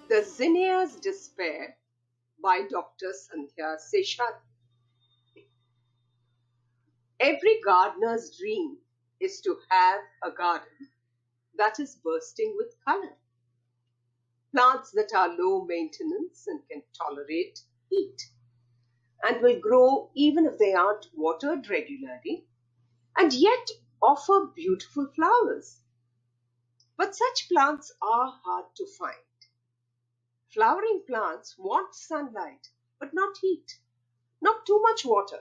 The Zinnia's Despair by Dr. Sandhya Seshadri. Every gardener's dream is to have a garden that is bursting with color. Plants that are low maintenance and can tolerate heat and will grow even if they aren't watered regularly and yet offer beautiful flowers. But such plants are hard to find. Flowering plants want sunlight, but not heat. Not too much water,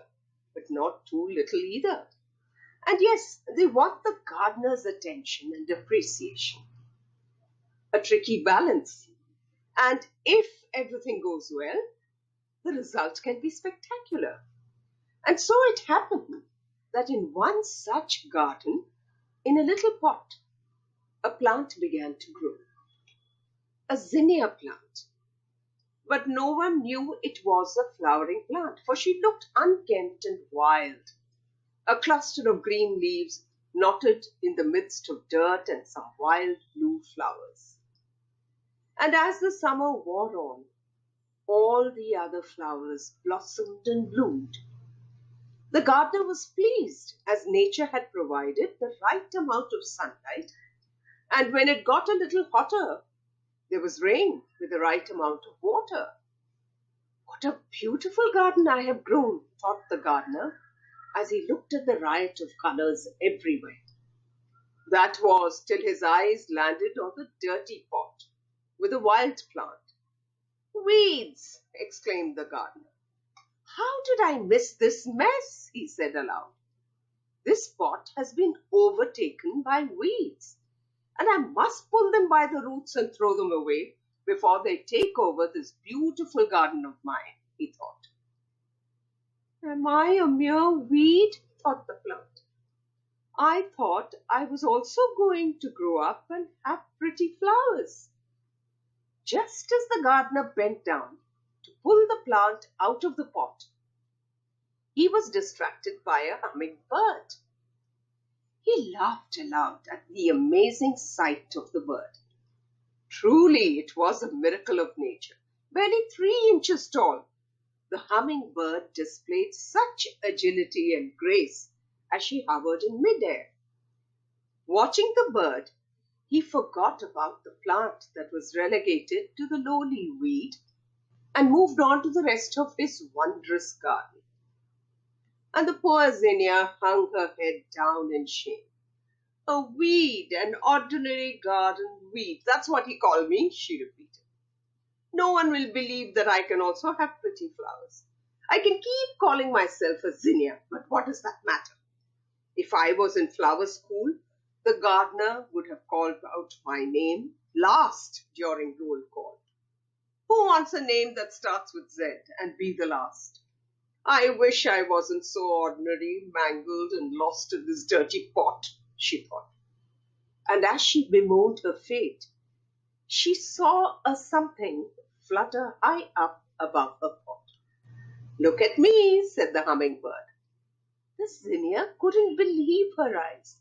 but not too little either. And yes, they want the gardener's attention and appreciation. A tricky balance. And if everything goes well, the result can be spectacular. And so it happened that in one such garden, in a little pot, a plant began to grow. A zinnia plant. But no one knew it was a flowering plant, for she looked unkempt and wild. A cluster of green leaves knotted in the midst of dirt and some wild blue flowers. And as the summer wore on, all the other flowers blossomed and bloomed. The gardener was pleased, as nature had provided the right amount of sunlight, and when it got a little hotter, there was rain with the right amount of water. What a beautiful garden I have grown, thought the gardener, as he looked at the riot of colors everywhere. That was till his eyes landed on the dirty pot with a wild plant. Weeds! Exclaimed the gardener. How did I miss this mess? He said aloud. This pot has been overtaken by weeds, and I must pull them by the roots and throw them away before they take over this beautiful garden of mine, he thought. Am I a mere weed? Thought the plant. I thought I was also going to grow up and have pretty flowers. Just as the gardener bent down to pull the plant out of the pot, he was distracted by a humming bird. He laughed aloud at the amazing sight of the bird. Truly, it was a miracle of nature. Barely 3 inches tall, the hummingbird displayed such agility and grace as she hovered in midair. Watching the bird, he forgot about the plant that was relegated to the lowly weed and moved on to the rest of his wondrous garden. And the poor Zinnia hung her head down in shame. A weed, an ordinary garden weed. That's what he called me, she repeated. No one will believe that I can also have pretty flowers. I can keep calling myself a zinnia, but what does that matter? If I was in flower school, the gardener would have called out my name last during roll call. Who wants a name that starts with Z and be the last? I wish I wasn't so ordinary, mangled, and lost in this dirty pot, she thought. And as she bemoaned her fate, she saw a something flutter high up above her pot. Look at me, said the hummingbird. The zinnia couldn't believe her eyes.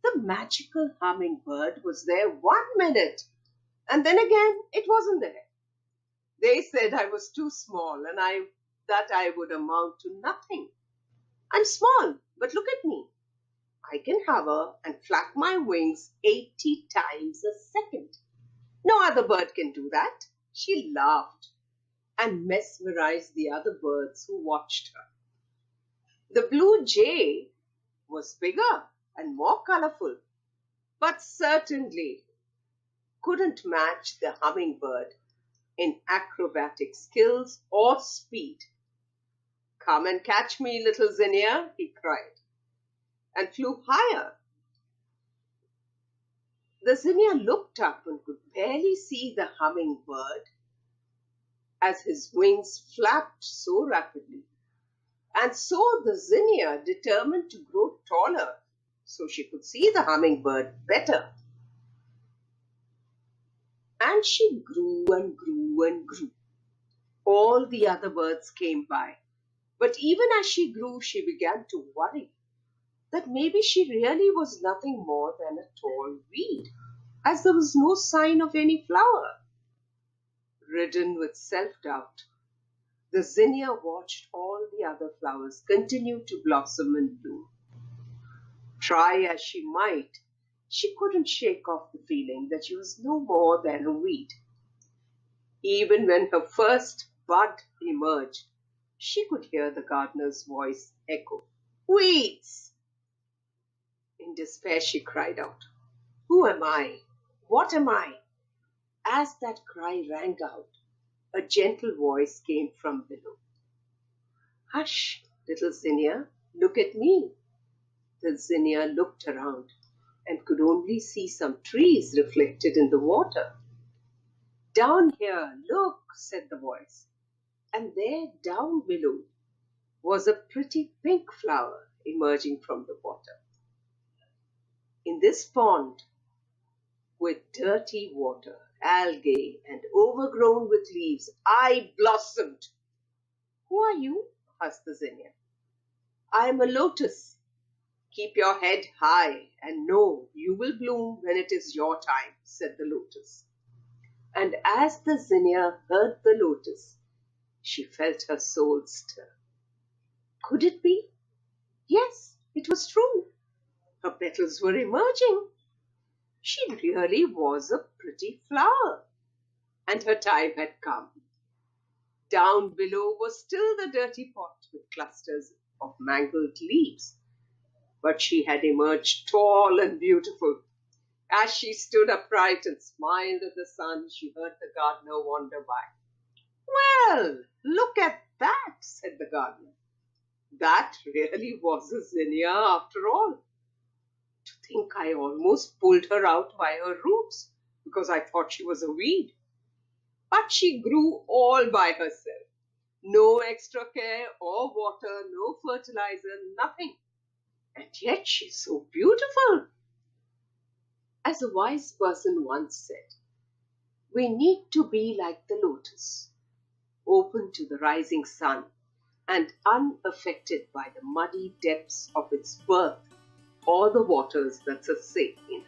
The magical hummingbird was there 1 minute, and then again it wasn't there. They said I was too small and that I would amount to nothing. I'm small, but look at me. I can hover and flap my wings 80 times a second. No other bird can do that. She laughed and mesmerized the other birds who watched her. The blue jay was bigger and more colorful, but certainly couldn't match the hummingbird in acrobatic skills or speed. Come and catch me, little zinnia, he cried, and flew higher. The zinnia looked up and could barely see the hummingbird as his wings flapped so rapidly. And so the zinnia determined to grow taller so she could see the hummingbird better. And she grew and grew and grew. All the other birds came by. But even as she grew, she began to worry that maybe she really was nothing more than a tall weed, as there was no sign of any flower. Ridden with self-doubt, the zinnia watched all the other flowers continue to blossom and bloom. Try as she might, she couldn't shake off the feeling that she was no more than a weed. Even when her first bud emerged, she could hear the gardener's voice echo, "Weeds!" In despair, she cried out, "Who am I? What am I?" As that cry rang out, a gentle voice came from below. "Hush, little Zinnia, look at me." The zinnia looked around and could only see some trees reflected in the water. "Down here, look," said the voice. And there, down below, was a pretty pink flower emerging from the water. In this pond, with dirty water, algae, and overgrown with leaves, I blossomed. "Who are you?" asked the zinnia. "I am a lotus. Keep your head high and know you will bloom when it is your time," said the lotus. And as the zinnia heard the lotus, she felt her soul stir. Could it be? Yes, it was true. Her petals were emerging. She really was a pretty flower, and her time had come. Down below was still the dirty pot with clusters of mangled leaves, but she had emerged tall and beautiful. As she stood upright and smiled at the sun, she heard the gardener wander by. "Well, look at that," said the gardener. "That really was a zinnia after all. To think I almost pulled her out by her roots because I thought she was a weed. But she grew all by herself. No extra care or water, no fertilizer, nothing. And yet she's so beautiful." As a wise person once said, we need to be like the lotus, open to the rising sun and unaffected by the muddy depths of its birth or the waters that sustain it.